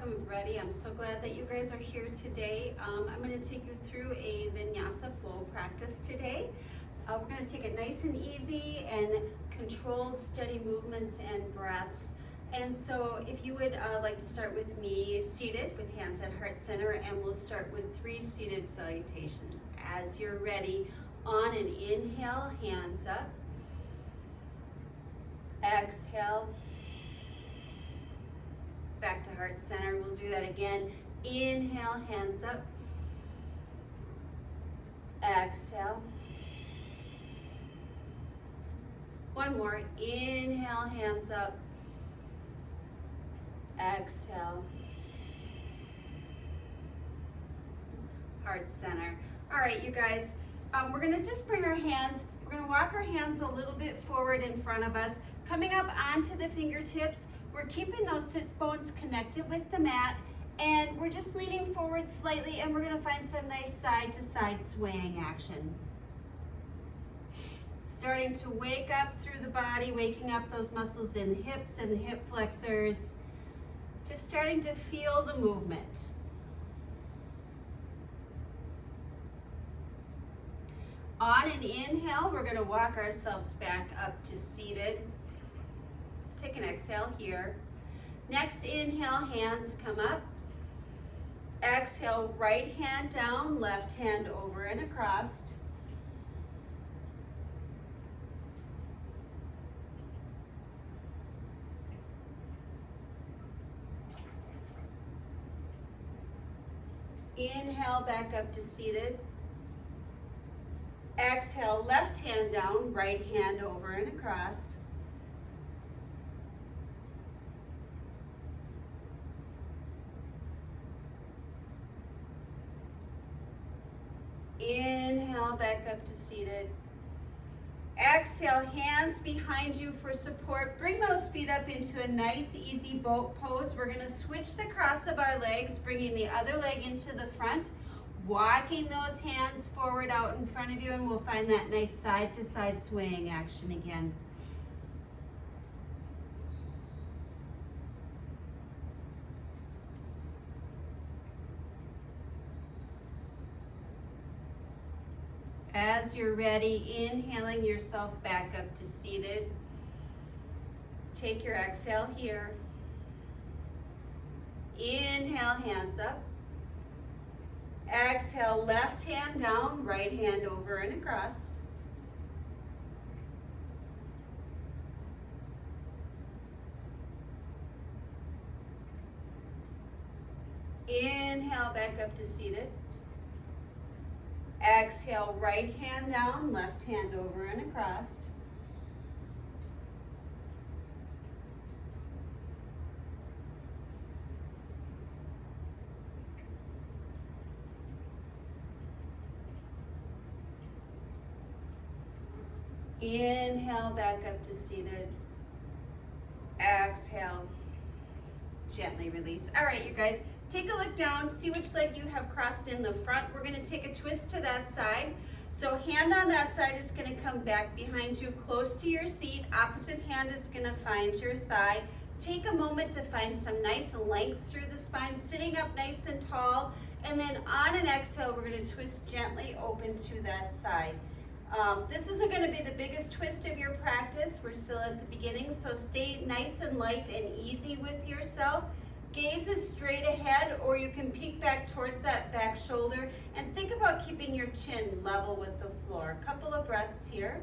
welcome everybody. I'm so glad that you guys are here today. I'm going to take you through a vinyasa flow practice today. We're going to take it nice and easy and controlled, steady movements and breaths. And so if you would like to start with me seated with hands at heart center, and we'll start with 3 seated salutations. As you're ready, on an inhale, hands up. Exhale. Back to heart center. We'll do that again. Inhale, hands up. Exhale. One more. Inhale, hands up. Exhale. Heart center. All right, you guys, we're going to just bring our hands, we're going to walk our hands a little bit forward in front of us, coming up onto the fingertips. We're keeping those sits bones connected with the mat, and we're just leaning forward slightly, and we're going to find some nice side to side swaying action. Starting to wake up through the body, waking up those muscles in the hips and the hip flexors. Just starting to feel the movement. On an inhale, we're going to walk ourselves back up to seated. Take an exhale here. Next inhale, hands come up. Exhale, right hand down, left hand over and across. Inhale, back up to seated. Exhale, left hand down, right hand over and across. Inhale, back up to seated. Exhale, hands behind you for support. Bring those feet up into a nice, easy boat pose. We're going to switch the cross of our legs, bringing the other leg into the front, walking those hands forward out in front of you, and we'll find that nice side-to-side swaying action again. As you're ready, inhaling yourself back up to seated. Take your exhale here. Inhale, hands up. Exhale, left hand down, right hand over and across. Inhale, back up to seated. Exhale, right hand down, left hand over and across. Inhale, back up to seated. Exhale, gently release. All right, you guys. Take a look down, see which leg you have crossed in the front. We're going to take a twist to that side. So hand on that side is going to come back behind you, close to your seat. Opposite hand is going to find your thigh. Take a moment to find some nice length through the spine, sitting up nice and tall. And then on an exhale, we're going to twist gently open to that side. This isn't going to be the biggest twist of your practice. We're still at the beginning, so stay nice and light and easy with yourself. Gaze is straight ahead, or you can peek back towards that back shoulder, and think about keeping your chin level with the floor. A couple of breaths here.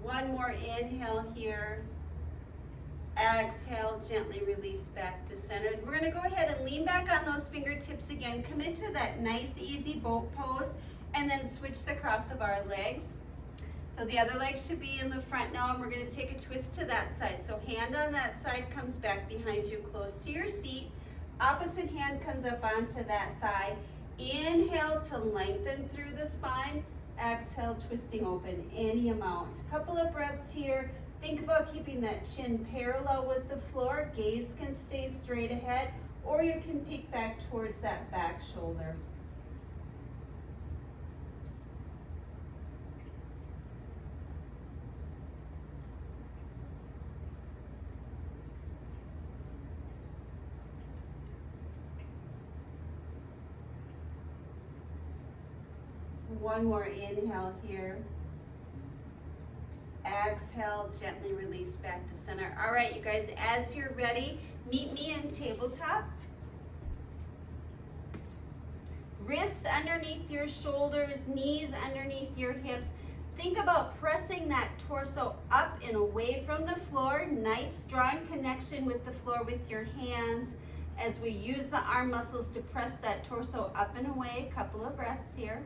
One more inhale here. Exhale, gently release back to center. We're going to go ahead and lean back on those fingertips again. Come into that nice, easy boat pose, and then switch the cross of our legs. So the other leg should be in the front now, and we're going to take a twist to that side. So hand on that side comes back behind you, close to your seat. Opposite hand comes up onto that thigh. Inhale to lengthen through the spine. Exhale, twisting open any amount. Couple of breaths here. Think about keeping that chin parallel with the floor. Gaze can stay straight ahead. or you can peek back towards that back shoulder. One more inhale here. Exhale, gently release back to center. All right, you guys, as you're ready, meet me in tabletop. Wrists underneath your shoulders, knees underneath your hips. Think about pressing that torso up and away from the floor. Nice, strong connection with the floor with your hands as we use the arm muscles to press that torso up and away. A couple of breaths here.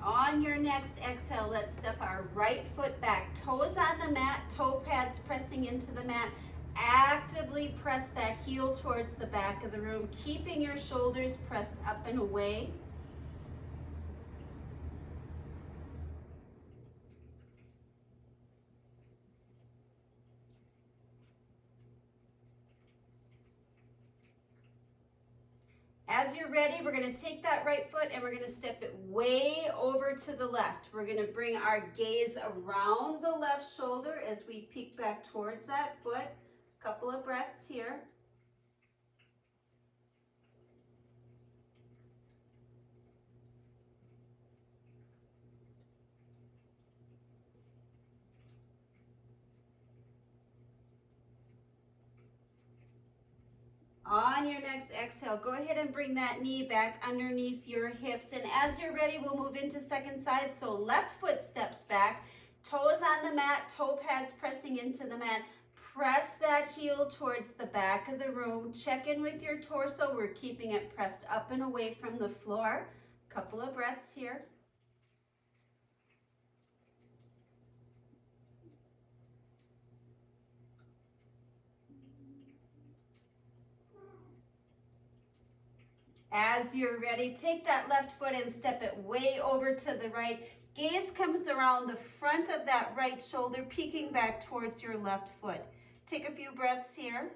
On your next exhale, let's step our right foot back. Toes on the mat, toe pads pressing into the mat. Actively press that heel towards the back of the room, keeping your shoulders pressed up and away. As you're ready, we're going to take that right foot and we're going to step it way over to the left. We're going to bring our gaze around the left shoulder as we peek back towards that foot. Couple of breaths here. On your next exhale, go ahead and bring that knee back underneath your hips. And as you're ready, we'll move into second side. So left foot steps back, toes on the mat, toe pads pressing into the mat. Press that heel towards the back of the room. Check in with your torso. We're keeping it pressed up and away from the floor. Couple of breaths here. As you're ready, take that left foot and step it way over to the right. Gaze comes around the front of that right shoulder, peeking back towards your left foot. Take a few breaths here.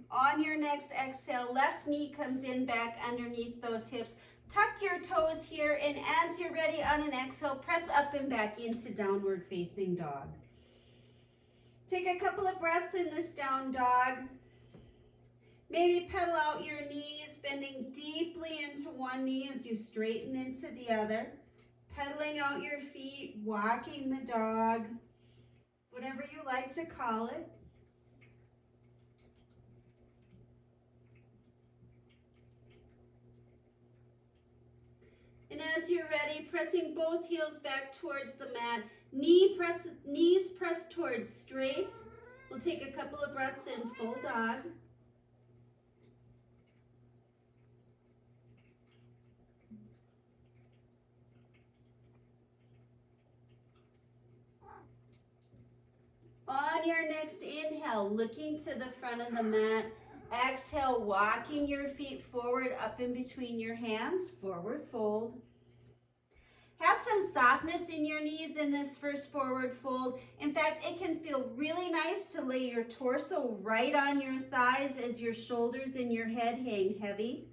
On your next exhale, left knee comes in back underneath those hips. Tuck your toes here, and as you're ready on an exhale, press up and back into downward facing dog. Take a couple of breaths in this down dog. Maybe pedal out your knees, bending deeply into one knee as you straighten into the other. Pedaling out your feet, walking the dog, whatever you like to call it. And as you're ready, pressing both heels back towards the mat, knees pressed towards straight. We'll take a couple of breaths in full dog. On your next inhale, looking to the front of the mat. Exhale, walking your feet forward up in between your hands, forward fold. Have some softness in your knees in this first forward fold. In fact, it can feel really nice to lay your torso right on your thighs as your shoulders and your head hang heavy.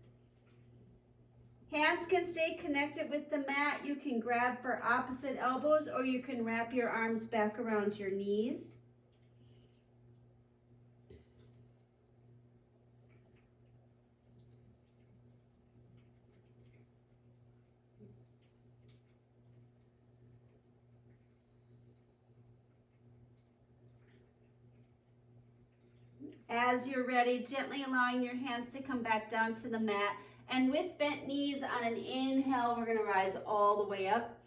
Hands can stay connected with the mat. You can grab for opposite elbows or you can wrap your arms back around your knees. As you're ready, gently allowing your hands to come back down to the mat. And with bent knees on an inhale, we're going to rise all the way up.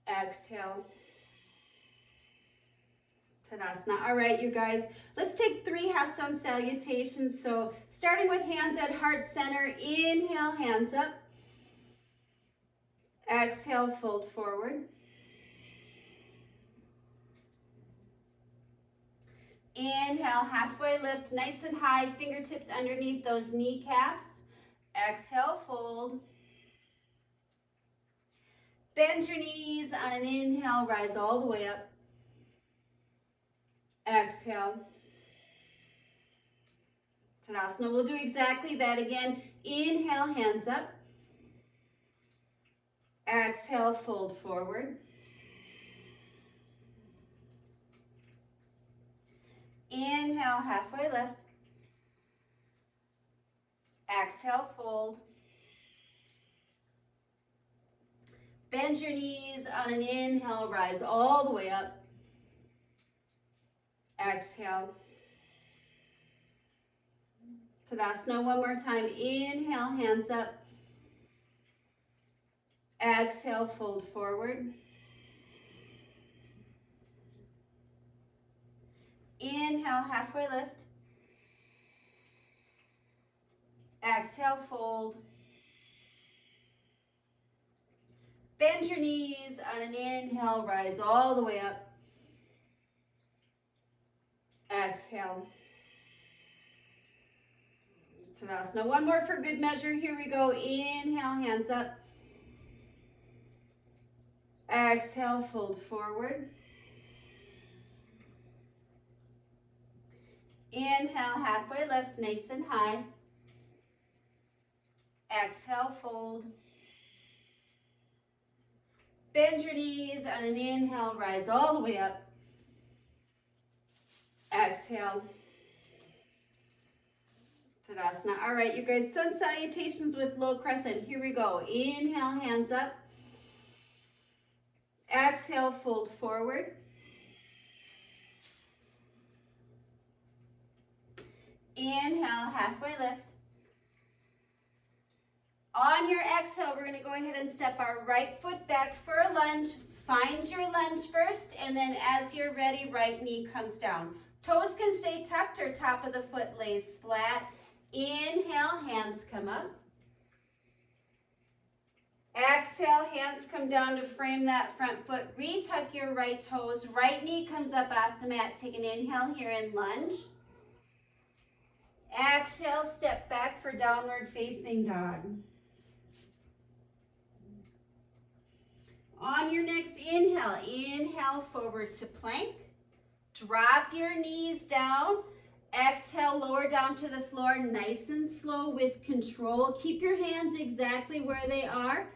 Exhale. Tadasana. All right, you guys, let's take 3 half stone salutations. So starting with hands at heart center, inhale, hands up. Exhale, fold forward. Inhale, halfway lift, nice and high, fingertips underneath those kneecaps. Exhale, fold. Bend your knees on an inhale, rise all the way up. Exhale. Tadasana, we'll do exactly that again. Inhale, hands up. Exhale, fold forward. Inhale, halfway lift. Exhale, fold. Bend your knees on an inhale, rise all the way up. Exhale. Tadasana, one more time. Inhale, hands up. Exhale, fold forward. Inhale, halfway lift. Exhale, fold. Bend your knees on an inhale, rise all the way up. Exhale. Tadasana, one more for good measure. Here we go. Inhale, hands up. Exhale, fold forward. Inhale, halfway lift, nice and high. Exhale, fold. Bend your knees on an inhale, rise all the way up. Exhale. Tadasana. All right, you guys, sun salutations with low crescent. Here we go. Inhale, hands up. Exhale, fold forward. Inhale, halfway lift. On your exhale, we're going to go ahead and step our right foot back for a lunge. Find your lunge first, and then as you're ready, right knee comes down. Toes can stay tucked or top of the foot lays flat. Inhale, hands come up. Exhale, hands come down to frame that front foot. Retuck your right toes. Right knee comes up off the mat. Take an inhale here in lunge. Exhale, step back for downward facing dog. On your next inhale, inhale forward to plank. Drop your knees down. Exhale, lower down to the floor, nice and slow with control. Keep your hands exactly where they are.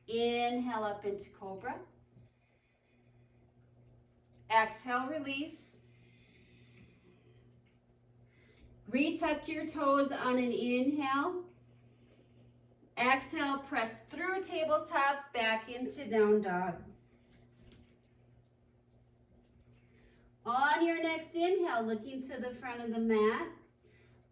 Inhale up into cobra. Exhale, release. Retuck your toes on an inhale. Exhale, press through tabletop, back into down dog. On your next inhale, looking to the front of the mat.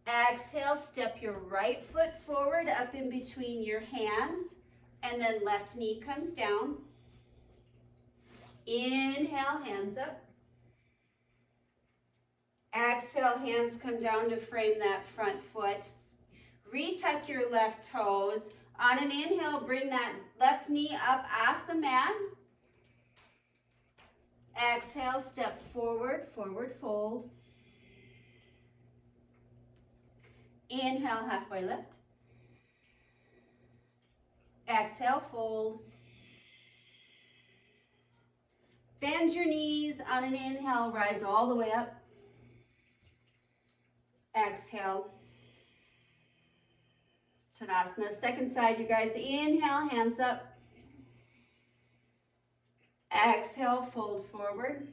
Exhale, step your right foot forward up in between your hands, and then left knee comes down. Inhale, hands up. Exhale, hands come down to frame that front foot. Retuck your left toes. On an inhale, bring that left knee up off the mat. Exhale, step forward, forward fold. Inhale, halfway lift. Exhale, fold. Bend your knees on an inhale, rise all the way up. Exhale. Tadasana. Second side, you guys. Inhale, hands up. Exhale, fold forward.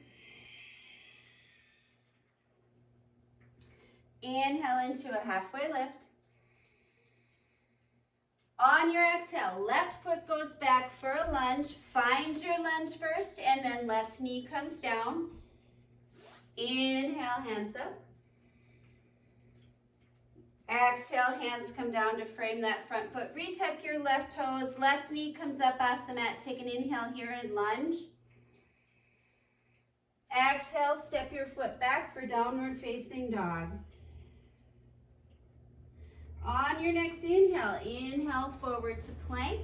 Inhale into a halfway lift. On your exhale, left foot goes back for a lunge. Find your lunge first, and then left knee comes down. Inhale, hands up. Exhale, hands come down to frame that front foot. Retuck your left toes. Left knee comes up off the mat. Take an inhale here and lunge. Exhale, step your foot back for downward facing dog. On your next inhale, inhale forward to plank.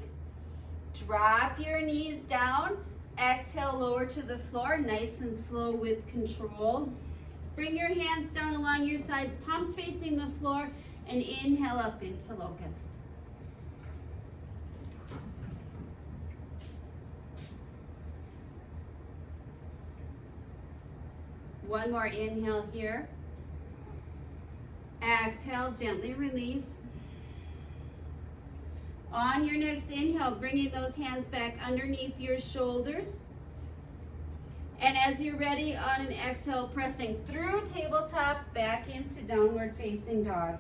Drop your knees down. Exhale, lower to the floor, nice and slow with control. Bring your hands down along your sides, palms facing the floor, and inhale up into locust. One more inhale here. Exhale, gently release. On your next inhale, bringing those hands back underneath your shoulders. And as you're ready, on an exhale, pressing through tabletop, back into downward facing dog.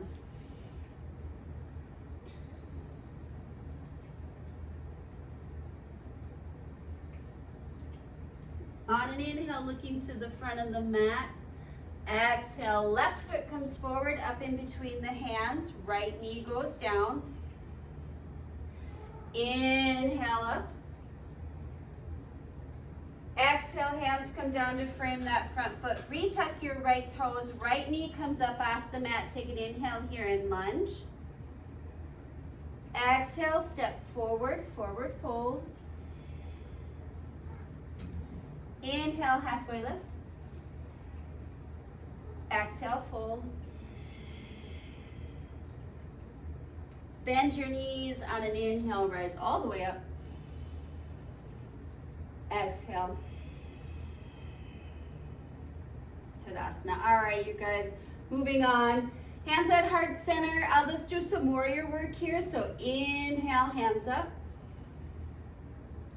On an inhale, looking to the front of the mat. Exhale, left foot comes forward, up in between the hands. Right knee goes down. Inhale up. Exhale, hands come down to frame that front foot. Retuck your right toes. Right knee comes up off the mat. Take an inhale here and lunge. Exhale, step forward, forward fold. Inhale, halfway lift. Exhale, fold. Bend your knees on an inhale, rise all the way up. Exhale. Tadasana. All right, you guys, moving on. Hands at heart center. Let's do some warrior work here. So inhale, hands up.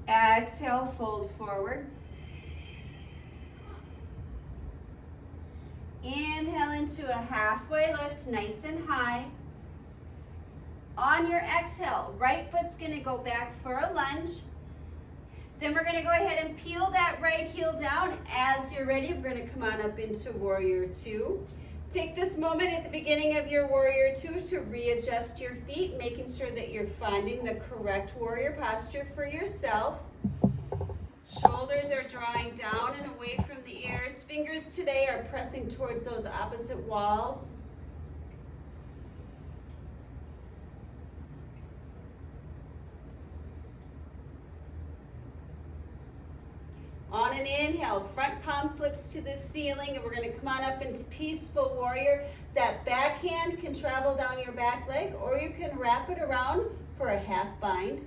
Exhale, fold forward. Inhale into a halfway lift, nice and high. On your exhale, right foot's gonna go back for a lunge. Then we're gonna go ahead and peel that right heel down. As you're ready, we're gonna come on up into warrior two. Take this moment at the beginning of your warrior two to readjust your feet, making sure that you're finding the correct warrior posture for yourself. Shoulders are drawing down and away from the ears. Fingers today are pressing towards those opposite walls. On an inhale, front palm flips to the ceiling, and we're going to come on up into peaceful warrior. That back hand can travel down your back leg, or you can wrap it around for a half bind.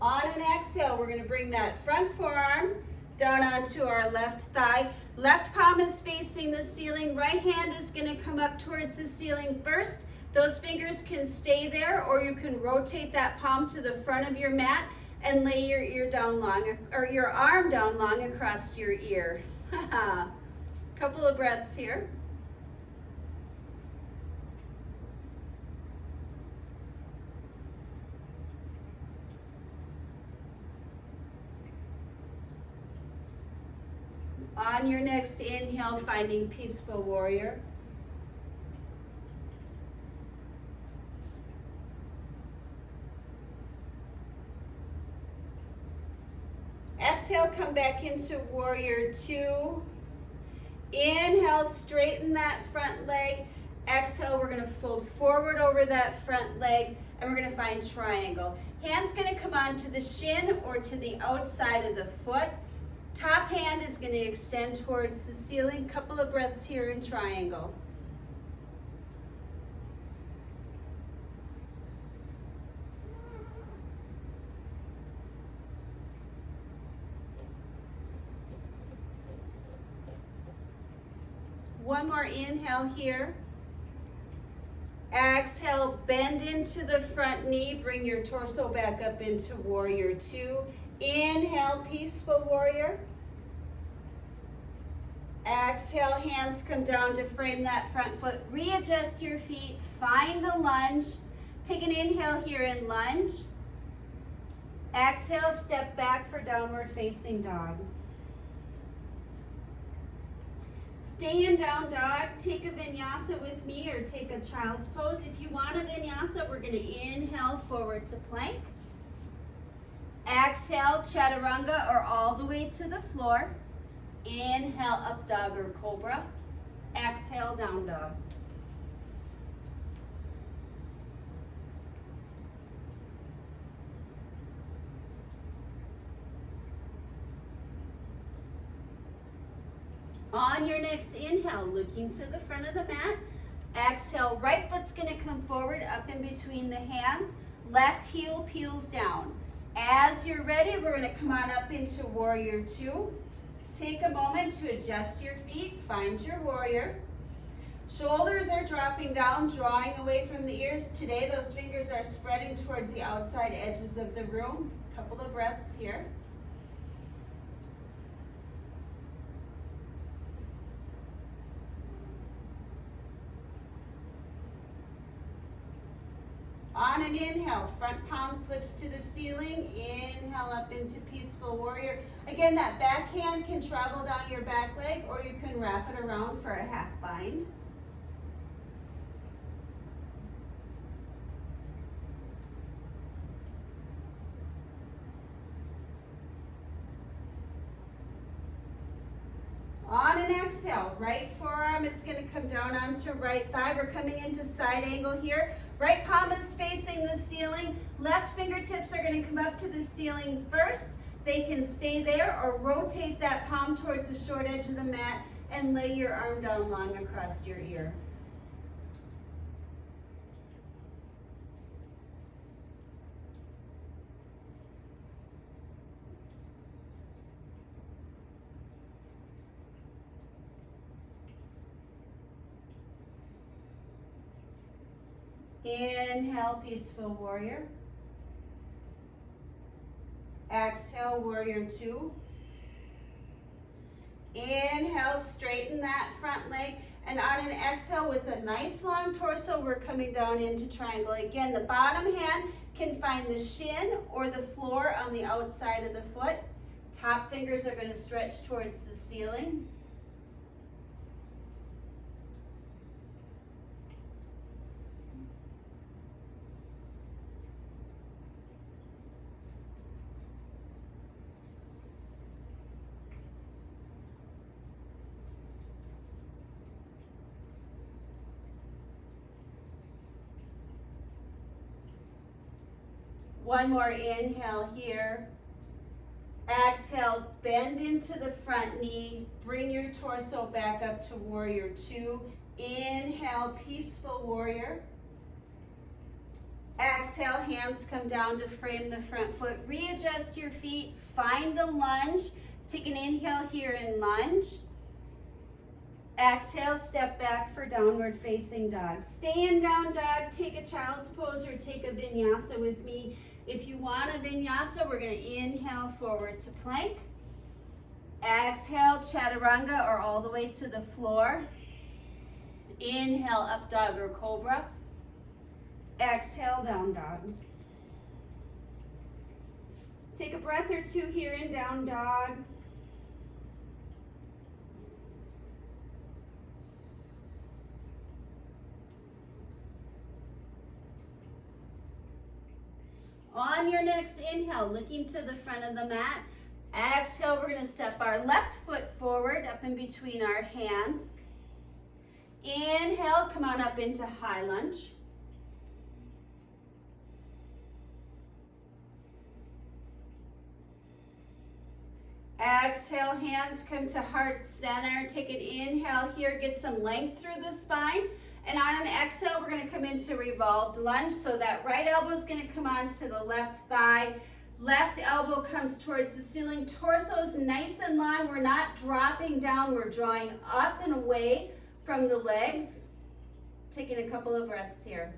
On an exhale, we're going to bring that front forearm down onto our left thigh. Left palm is facing the ceiling. Right hand is going to come up towards the ceiling first. Those fingers can stay there, or you can rotate that palm to the front of your mat and lay your ear down long, or your arm down long across your ear. Couple of breaths here. On your next inhale, finding peaceful warrior. Exhale, come back into warrior two. Inhale, straighten that front leg. Exhale, we're gonna fold forward over that front leg, and we're gonna find triangle. Hand's gonna come onto the shin or to the outside of the foot. Top hand is going to extend towards the ceiling. Couple of breaths here in triangle. One more inhale here. Exhale, bend into the front knee. Bring your torso back up into warrior two. Inhale, peaceful warrior. Exhale, hands come down to frame that front foot. Readjust your feet, find the lunge. Take an inhale here in lunge. Exhale, step back for downward facing dog. Stay in down dog. Take a vinyasa with me or take a child's pose. If you want a vinyasa, we're going to inhale forward to plank. Exhale, chaturanga or all the way to the floor. Inhale, up dog or cobra. Exhale, down dog. On your next inhale, looking to the front of the mat. Exhale, right foot's gonna come forward up in between the hands. Left heel peels down. As you're ready, we're gonna come on up into warrior two. Take a moment to adjust your feet, find your warrior. Shoulders are dropping down, drawing away from the ears. Today, those fingers are spreading towards the outside edges of the room. Couple of breaths here. On an inhale, front palm flips to the ceiling. Inhale up into peaceful warrior. Again, that back hand can travel down your back leg or you can wrap it around for a half bind. On an exhale, right forearm is going to come down onto right thigh. We're coming into side angle here. Right palm is facing the ceiling. Left fingertips are going to come up to the ceiling first. They can stay there or rotate that palm towards the short edge of the mat and lay your arm down long across your ear. Inhale, peaceful warrior. Exhale, warrior two. Inhale, straighten that front leg. And on an exhale with a nice long torso, we're coming down into triangle. Again, the bottom hand can find the shin or the floor on the outside of the foot. Top fingers are going to stretch towards the ceiling. One more inhale here. Exhale, bend into the front knee. Bring your torso back up to warrior two. Inhale, peaceful warrior. Exhale, hands come down to frame the front foot. Readjust your feet, find a lunge. Take an inhale here in lunge. Exhale, step back for downward facing dog. Stay in down dog, take a child's pose or take a vinyasa with me. If you want a vinyasa, we're going to inhale forward to plank. Exhale, chaturanga or all the way to the floor. Inhale, up dog or cobra. Exhale, down dog. Take a breath or two here in down dog. On your next inhale, looking to the front of the mat. Exhale, we're going to step our left foot forward up in between our hands. Inhale, come on up into high lunge. Exhale, hands come to heart center. Take an inhale here, get some length through the spine. And on an exhale, we're going to come into revolved lunge. So that right elbow is going to come onto the left thigh. Left elbow comes towards the ceiling. Torso is nice and long. We're not dropping down. We're drawing up and away from the legs. Taking a couple of breaths here.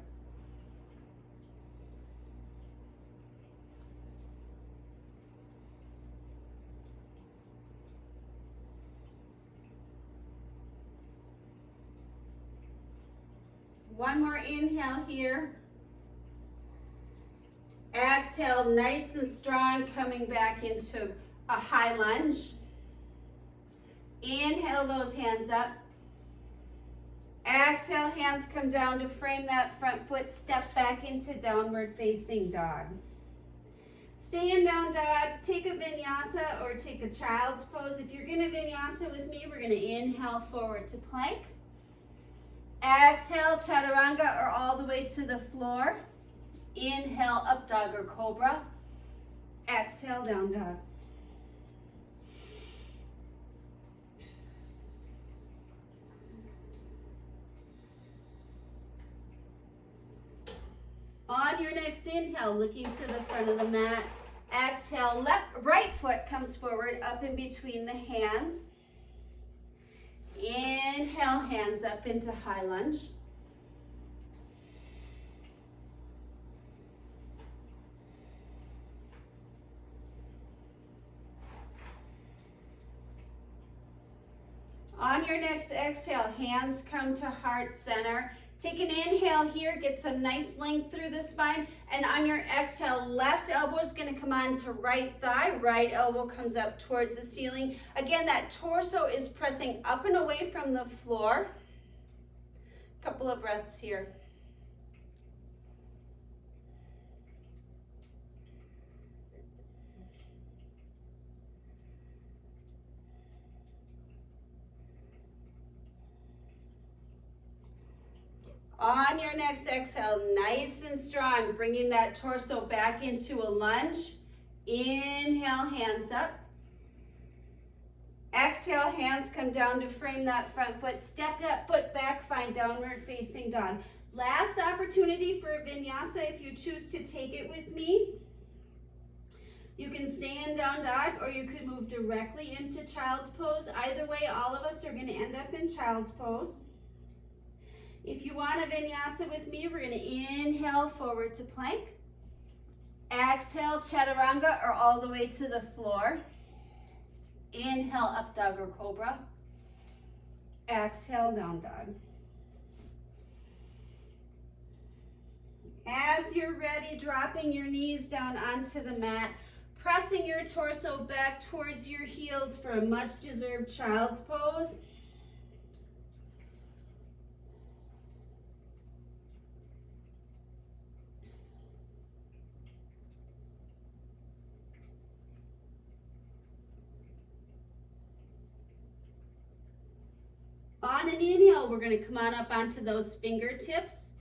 One more inhale here. Exhale, nice and strong, coming back into a high lunge. Inhale those hands up. Exhale, hands come down to frame that front foot, step back into downward facing dog. Stay in down dog, take a vinyasa or take a child's pose. If you're gonna vinyasa with me, we're gonna inhale forward to plank. Exhale, chaturanga or all the way to the floor. Inhale, up dog or cobra. Exhale, down dog. On your next inhale, looking to the front of the mat. Exhale, right foot comes forward, up in between the hands. Inhale, hands up into high lunge. On your next exhale, hands come to heart center. Take an inhale here, get some nice length through the spine, and on your exhale, left elbow is going to come on to right thigh, right elbow comes up towards the ceiling. Again, that torso is pressing up and away from the floor. Couple of breaths here. On your next exhale, nice and strong, bringing that torso back into a lunge. Inhale, hands up. Exhale, hands come down to frame that front foot. Step that foot back, find downward facing dog. Last opportunity for a vinyasa if you choose to take it with me. You can stay in down dog or you could move directly into child's pose. Either way, all of us are going to end up in child's pose. If you want a vinyasa with me, we're going to inhale forward to plank. Exhale, chaturanga or all the way to the floor. Inhale, up dog or cobra. Exhale, down dog. As you're ready, dropping your knees down onto the mat, pressing your torso back towards your heels for a much deserved child's pose. On an inhale, we're going to come on up onto those fingertips.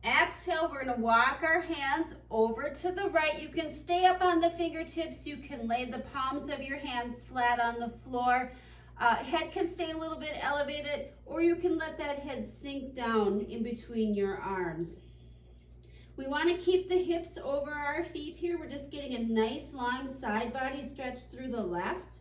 Exhale, we're going to walk our hands over to the right. You can stay up on the fingertips. You can lay the palms of your hands flat on the floor. Head can stay a little bit elevated, or you can let that head sink down in between your arms. We want to keep the hips over our feet here. We're just getting a nice long side body stretch through the left.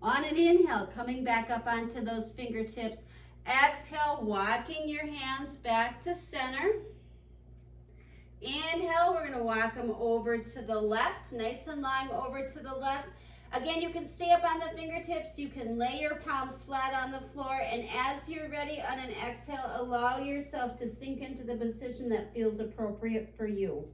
On an inhale, coming back up onto those fingertips. Exhale, walking your hands back to center. Inhale, we're going to walk them over to the left, nice and long over to the left. Again, you can stay up on the fingertips. You can lay your palms flat on the floor. And as you're ready on an exhale, allow yourself to sink into the position that feels appropriate for you.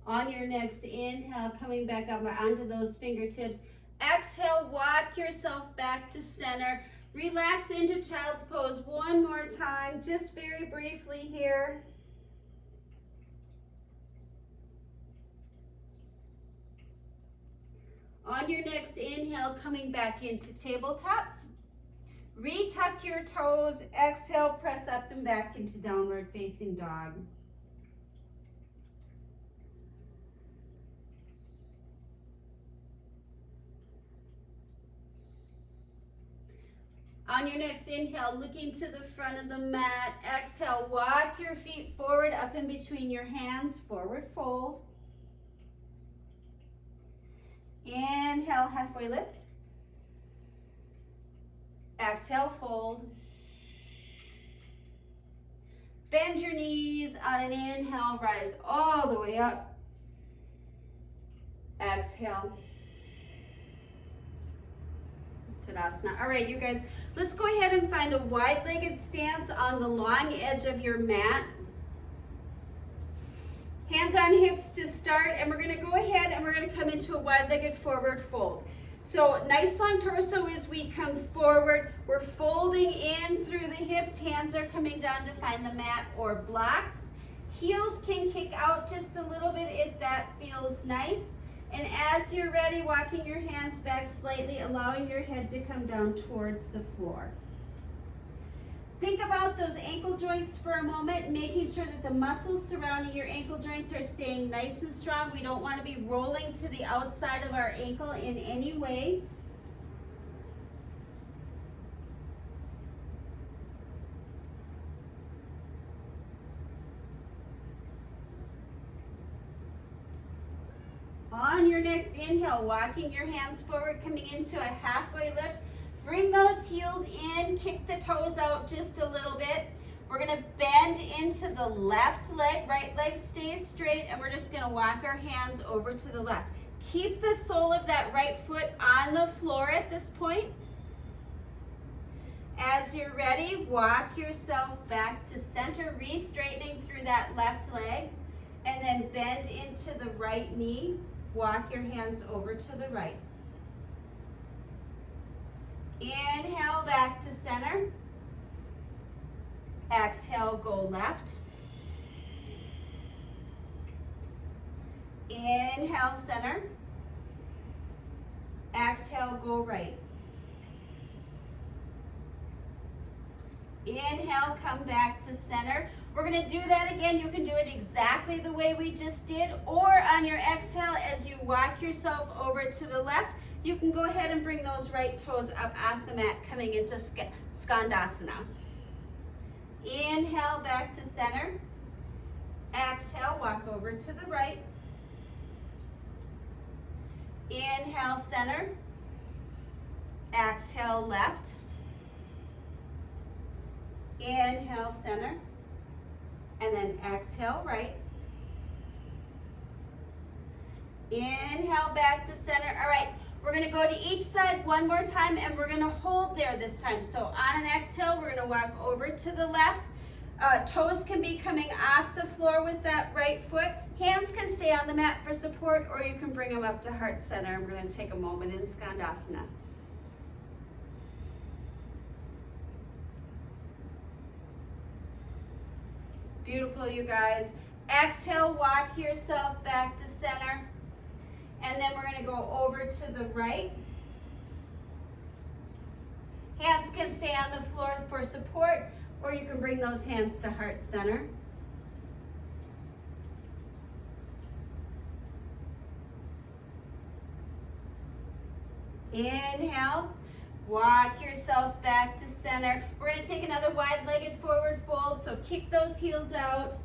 On your next inhale, coming back up onto those fingertips. Exhale, walk yourself back to center. Relax into child's pose one more time, just very briefly here. On your next inhale, coming back into tabletop. Retuck your toes. Exhale, press up and back into downward facing dog. On your next inhale, looking to the front of the mat. Exhale, walk your feet forward up in between your hands, forward fold. Inhale, halfway lift. Exhale, fold. Bend your knees on an inhale, rise all the way up. Exhale. Tadasana. All right, you guys, let's go ahead and find a wide-legged stance on the long edge of your mat. Hands on hips to start, and we're gonna go ahead and we're gonna come into a wide-legged forward fold. So nice long torso as we come forward. We're folding in through the hips. Hands are coming down to find the mat or blocks. Heels can kick out just a little bit if that feels nice. And as you're ready, walking your hands back slightly, allowing your head to come down towards the floor. Think about those ankle joints for a moment, making sure that the muscles surrounding your ankle joints are staying nice and strong. We don't want to be rolling to the outside of our ankle in any way. On your next inhale, walking your hands forward, coming into a halfway lift. Bring those heels in, kick the toes out just a little bit. We're gonna bend into the left leg, right leg stays straight, and we're just gonna walk our hands over to the left. Keep the sole of that right foot on the floor at this point. As you're ready, walk yourself back to center, re-straightening through that left leg, and then bend into the right knee. Walk your hands over to the right. Inhale back to center. Exhale, go left. Inhale, center. Exhale, go right. Inhale, come back to center. We're going to do that again. You can do it exactly the way we just did, or on your exhale, as you walk yourself over to the left, you can go ahead and bring those right toes up off the mat, coming into Skandasana. Inhale, back to center. Exhale, walk over to the right. Inhale, center. Exhale, left. Inhale, center. And then exhale, right. Inhale, back to center. All right, we're gonna go to each side one more time, and we're gonna hold there this time. So on an exhale, we're gonna walk over to the left. Toes can be coming off the floor with that right foot. Hands can stay on the mat for support, or you can bring them up to heart center. And we're gonna take a moment in Skandasana. Beautiful, you guys. Exhale, walk yourself back to center. And then we're going to go over to the right. Hands can stay on the floor for support, or you can bring those hands to heart center. Inhale. Walk yourself back to center. We're going to take another wide-legged forward fold, so kick those heels out.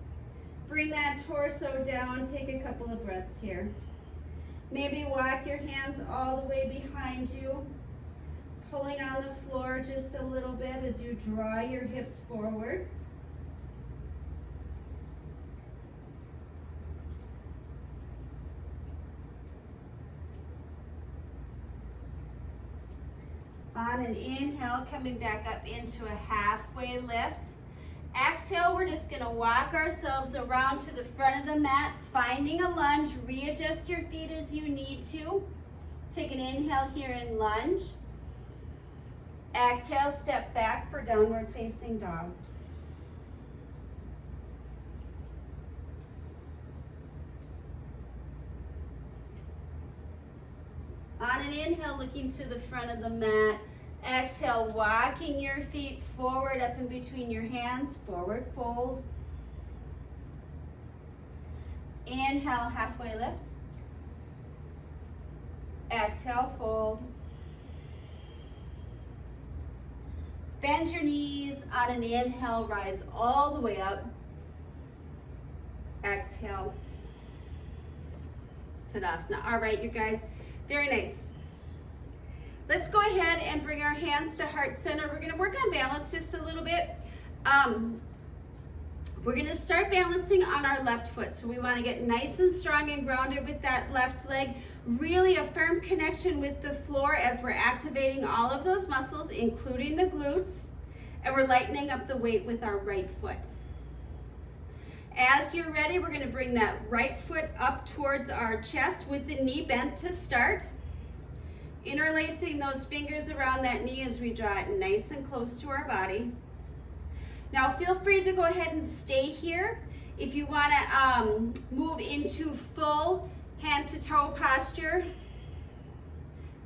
Bring that torso down. Take a couple of breaths here. Maybe walk your hands all the way behind you, pulling on the floor just a little bit as you draw your hips forward. On an inhale, coming back up into a halfway lift. Exhale, we're just gonna walk ourselves around to the front of the mat, finding a lunge. Readjust your feet as you need to. Take an inhale here in lunge. Exhale, step back for downward facing dog. On an inhale, looking to the front of the mat. Exhale, walking your feet forward up in between your hands, forward fold. Inhale, halfway lift. Exhale, fold. Bend your knees. On an inhale, rise all the way up. Exhale. Tadasana. All right, you guys, very nice. Let's go ahead and bring our hands to heart center. We're gonna work on balance just a little bit. We're gonna start balancing on our left foot. So we wanna get nice and strong and grounded with that left leg. Really a firm connection with the floor as we're activating all of those muscles, including the glutes. And we're lightening up the weight with our right foot. As you're ready, we're gonna bring that right foot up towards our chest with the knee bent to start. Interlacing those fingers around that knee as we draw it nice and close to our body. Now feel free to go ahead and stay here. If you want to move into full hand to toe posture,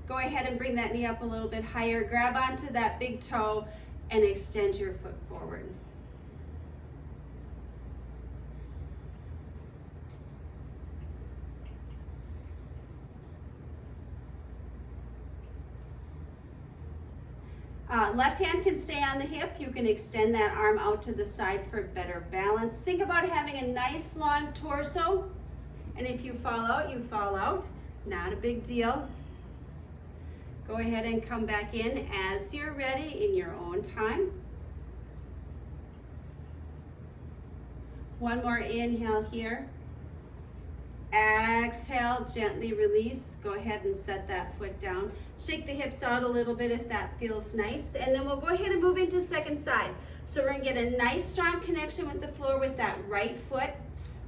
go ahead and bring that knee up a little bit higher. Grab onto that big toe and extend your foot forward. Left hand can stay on the hip. You can extend that arm out to the side for better balance. Think about having a nice long torso. And if you fall out, you fall out. Not a big deal. Go ahead and come back in as you're ready in your own time. One more inhale here. Exhale, gently release. Go ahead and set that foot down. Shake the hips out a little bit if that feels nice. And then we'll go ahead and move into second side. So we're gonna get a nice strong connection with the floor with that right foot,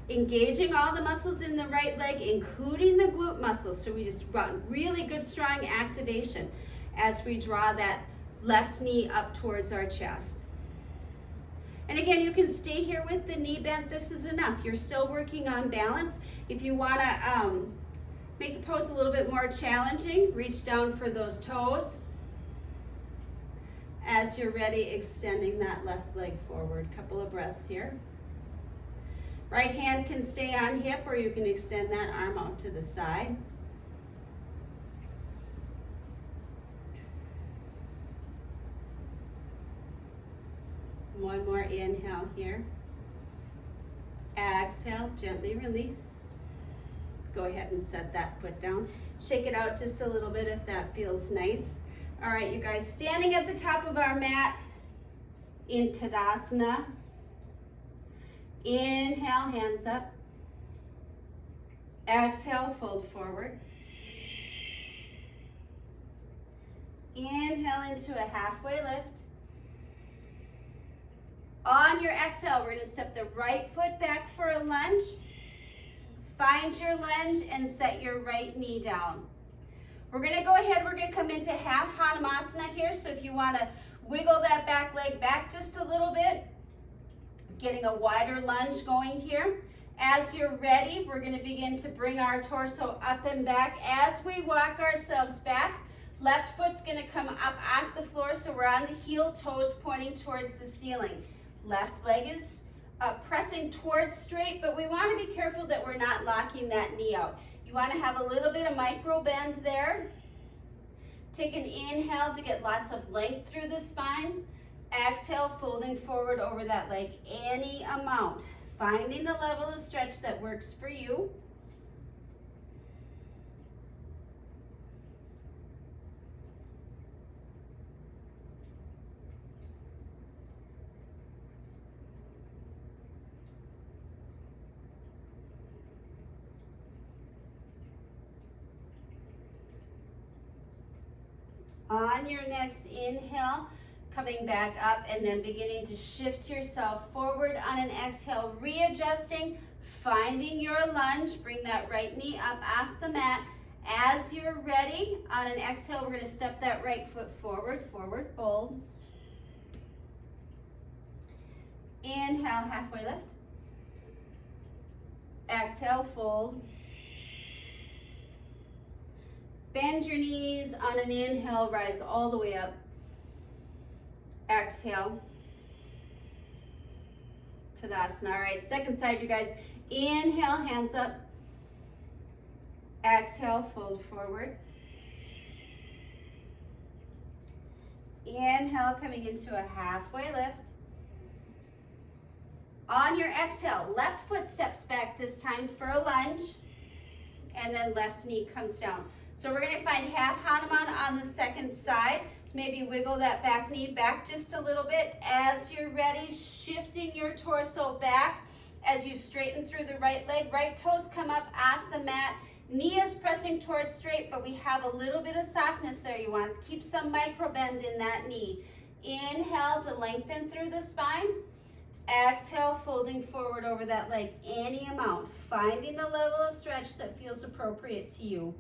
engaging all the muscles in the right leg, including the glute muscles. So we just run really good, strong activation as we draw that left knee up towards our chest. And again, you can stay here with the knee bent. This is enough. You're still working on balance. If you want to make the pose a little bit more challenging, reach down for those toes. As you're ready, extending that left leg forward. Couple of breaths here. Right hand can stay on hip, or you can extend that arm out to the side. One more inhale here. Exhale, gently release. Go ahead and set that foot down. Shake it out just a little bit if that feels nice. All right, you guys, standing at the top of our mat in Tadasana. Inhale, hands up. Exhale, fold forward. Inhale into a halfway lift. On your exhale, we're gonna step the right foot back for a lunge. Find your lunge and set your right knee down. We're gonna go ahead, we're gonna come into half Hanumasana here. So if you wanna wiggle that back leg back just a little bit, getting a wider lunge going here. As you're ready, we're gonna begin to bring our torso up and back. As we walk ourselves back, left foot's gonna come up off the floor, so we're on the heel, toes pointing towards the ceiling. Left leg is pressing towards straight, but we want to be careful that we're not locking that knee out. You want to have a little bit of micro bend there. Take an inhale to get lots of length through the spine. Exhale, folding forward over that leg any amount. Finding the level of stretch that works for you. On your next inhale, coming back up and then beginning to shift yourself forward on an exhale, readjusting, finding your lunge, bring that right knee up off the mat. As you're ready, on an exhale, we're gonna step that right foot forward, forward fold. Inhale, halfway lift. Exhale, fold. Bend your knees. On an inhale, rise all the way up. Exhale. Tadasana. All right, second side, you guys. Inhale, hands up. Exhale, fold forward. Inhale. inhale, coming into a halfway lift. On your exhale, left foot steps back this time for a lunge, and then left knee comes down. So we're gonna find half Hanuman on the second side. Maybe wiggle that back knee back just a little bit. As you're ready, shifting your torso back as you straighten through the right leg. Right toes come up off the mat. Knee is pressing towards straight, but we have a little bit of softness there. You want to keep some micro bend in that knee. Inhale to lengthen through the spine. Exhale, folding forward over that leg any amount. Finding the level of stretch that feels appropriate to you.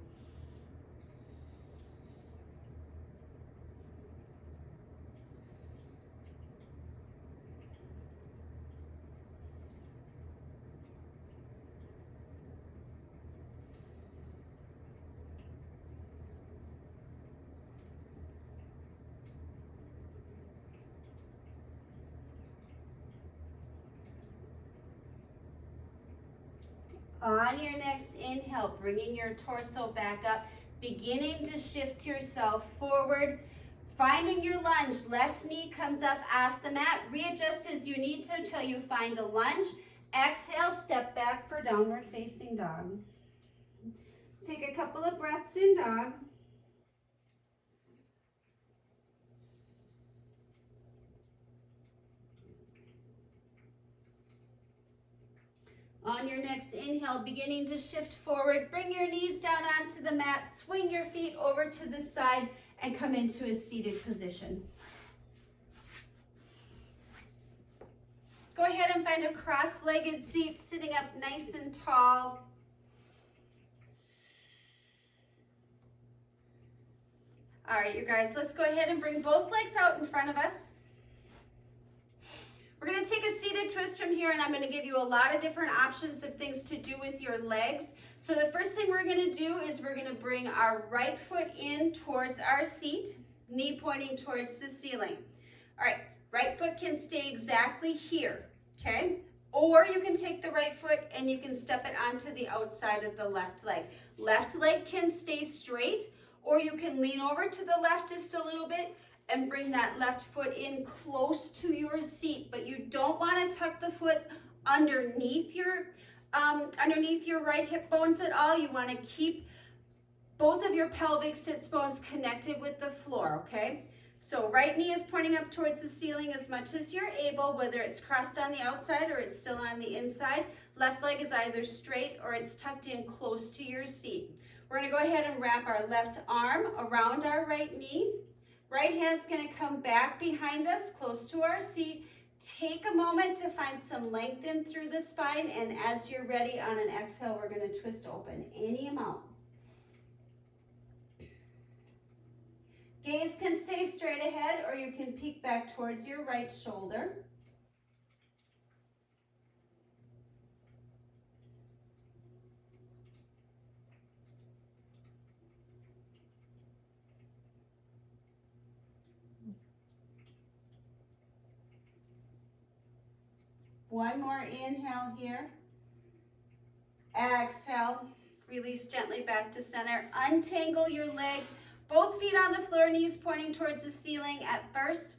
On your next inhale, bringing your torso back up, beginning to shift yourself forward, finding your lunge. Left knee comes up off the mat. Readjust as you need to until you find a lunge. Exhale, step back for downward facing dog. Take a couple of breaths in dog. On your next inhale, beginning to shift forward, bring your knees down onto the mat, swing your feet over to the side, and come into a seated position. Go ahead and find a cross-legged seat, sitting up nice and tall. All right, you guys, let's go ahead and bring both legs out in front of us. We're going to take a seated twist from here, and I'm going to give you a lot of different options of things to do with your legs. So the first thing we're going to do is we're going to bring our right foot in towards our seat, knee pointing towards the ceiling. All right, right foot can stay exactly here, okay? Or you can take the right foot and you can step it onto the outside of the left leg. Left leg can stay straight, or you can lean over to the left just a little bit and bring that left foot in close to your seat, but you don't want to tuck the foot underneath your right hip bones at all. You want to keep both of your pelvic sits bones connected with the floor, okay? So right knee is pointing up towards the ceiling as much as you're able, whether it's crossed on the outside or it's still on the inside. Left leg is either straight or it's tucked in close to your seat. We're going to go ahead and wrap our left arm around our right knee. Right hand's going to come back behind us, close to our seat. Take a moment to find some length in through the spine, and as you're ready on an exhale, we're going to twist open any amount. Gaze can stay straight ahead, or you can peek back towards your right shoulder. One more inhale here. Exhale, release gently back to center. Untangle your legs, both feet on the floor, knees pointing towards the ceiling at first.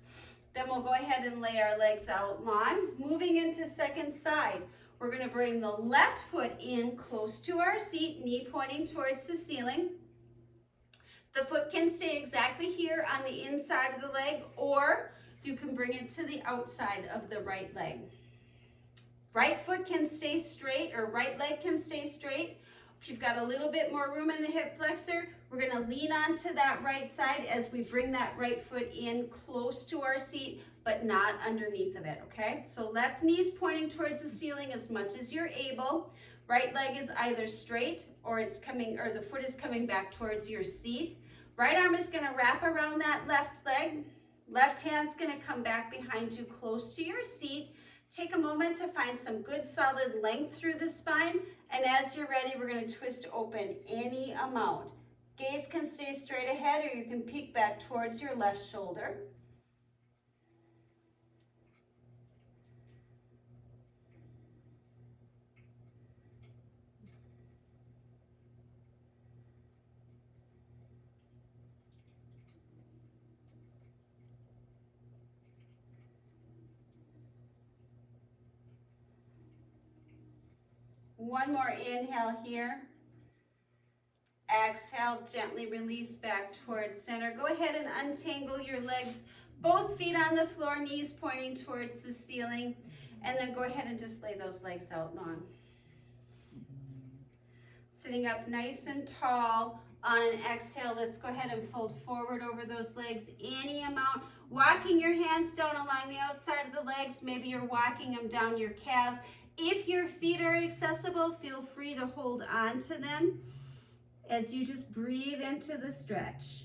Then we'll go ahead and lay our legs out long. Moving into second side, we're going to bring the left foot in close to our seat, knee pointing towards the ceiling. The foot can stay exactly here on the inside of the leg, or you can bring it to the outside of the right leg. Right foot can stay straight, or right leg can stay straight. If you've got a little bit more room in the hip flexor, we're going to lean onto that right side as we bring that right foot in close to our seat, but not underneath of it, okay? So left knee's pointing towards the ceiling as much as you're able. Right leg is either straight or it's coming, or the foot is coming back towards your seat. Right arm is going to wrap around that left leg. Left hand's going to come back behind you close to your seat. Take a moment to find some good solid length through the spine, and as you're ready, we're going to twist open any amount. Gaze can stay straight ahead, or you can peek back towards your left shoulder. One more inhale here. Exhale, gently release back towards center. Go ahead and untangle your legs, both feet on the floor, knees pointing towards the ceiling. And then go ahead and just lay those legs out long. Sitting up nice and tall. On an exhale, let's go ahead and fold forward over those legs any amount. Walking your hands down along the outside of the legs. Maybe you're walking them down your calves. If your feet are accessible, feel free to hold on to them as you just breathe into the stretch.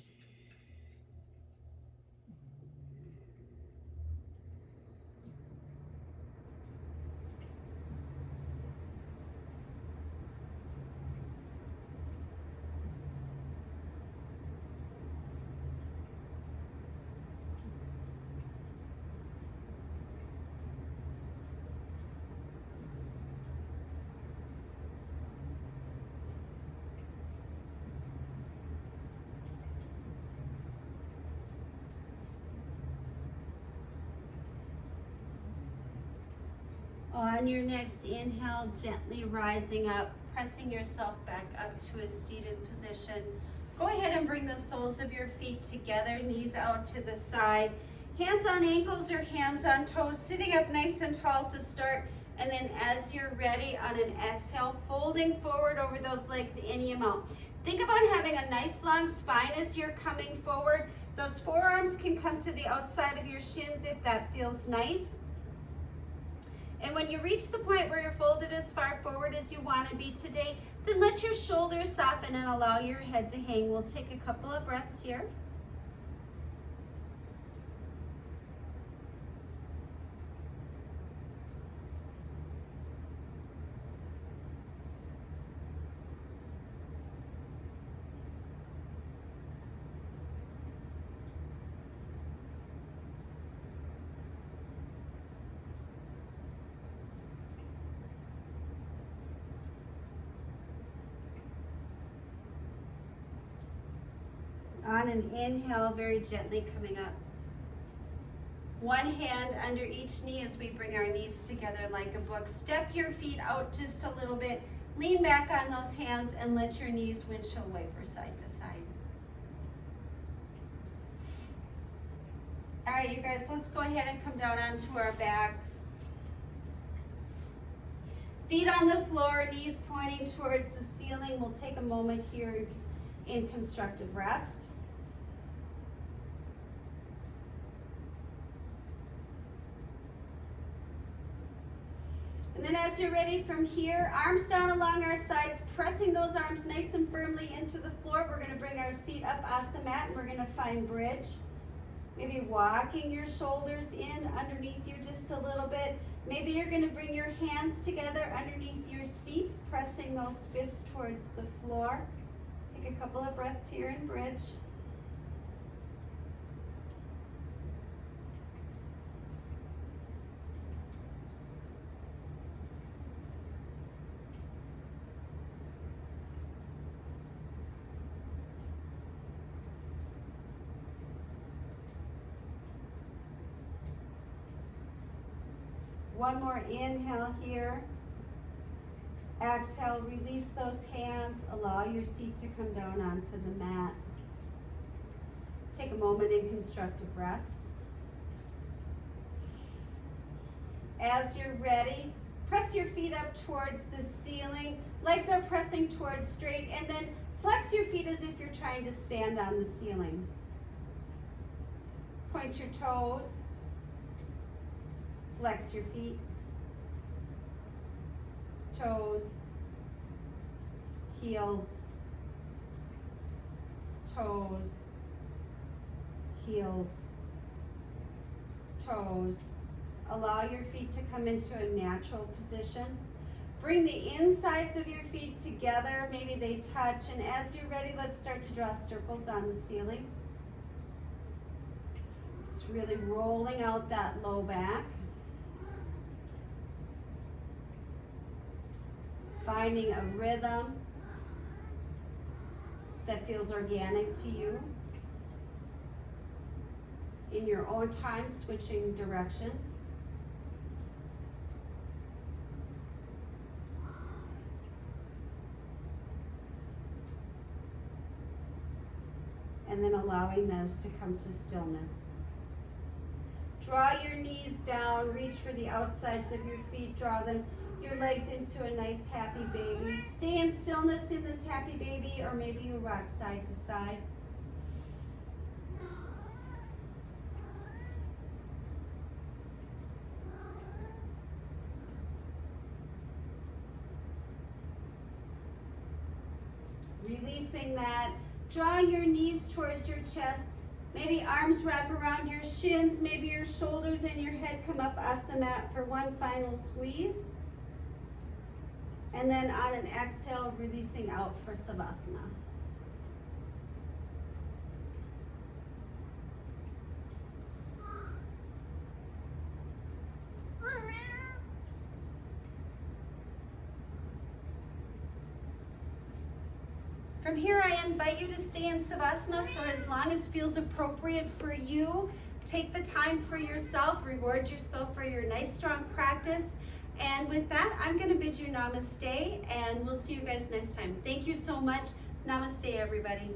On your next inhale, gently rising up, pressing yourself back up to a seated position. Go ahead and bring the soles of your feet together, knees out to the side. Hands on ankles or hands on toes, sitting up nice and tall to start. And then as you're ready, on an exhale, folding forward over those legs any amount. Think about having a nice long spine as you're coming forward. Those forearms can come to the outside of your shins if that feels nice. And when you reach the point where you're folded as far forward as you want to be today, then let your shoulders soften and allow your head to hang. We'll take a couple of breaths here. On an inhale, very gently coming up. One hand under each knee as we bring our knees together like a book. Step your feet out just a little bit. Lean back on those hands and let your knees windshield wiper side to side. All right, you guys, let's go ahead and come down onto our backs. Feet on the floor, knees pointing towards the ceiling. We'll take a moment here in constructive rest. And then as you're ready from here, arms down along our sides, pressing those arms nice and firmly into the floor. We're going to bring our seat up off the mat and we're going to find bridge. Maybe walking your shoulders in underneath you just a little bit. Maybe you're going to bring your hands together underneath your seat, pressing those fists towards the floor. Take a couple of breaths here in bridge. One more inhale here. Exhale, release those hands. Allow your seat to come down onto the mat. Take a moment in constructive rest. As you're ready, press your feet up towards the ceiling. Legs are pressing towards straight, and then flex your feet as if you're trying to stand on the ceiling. Point your toes. Flex your feet, toes, heels, toes, heels, toes. Allow your feet to come into a natural position. Bring the insides of your feet together. Maybe they touch, and as you're ready, let's start to draw circles on the ceiling. Just really rolling out that low back. Finding a rhythm that feels organic to you. In your own time, switching directions. and then allowing those to come to stillness. Draw your knees down, reach for the outsides of your feet, draw your legs into a nice happy baby. Stay in stillness in this happy baby, or maybe you rock side to side. Releasing that, drawing your knees towards your chest. Maybe arms wrap around your shins, maybe your shoulders and your head come up off the mat for one final squeeze. And then on an exhale, releasing out for Savasana. From here, I invite you to stay in Savasana for as long as feels appropriate for you. Take the time for yourself, reward yourself for your nice, strong practice. And with that, I'm going to bid you namaste, and we'll see you guys next time. Thank you so much. Namaste, everybody.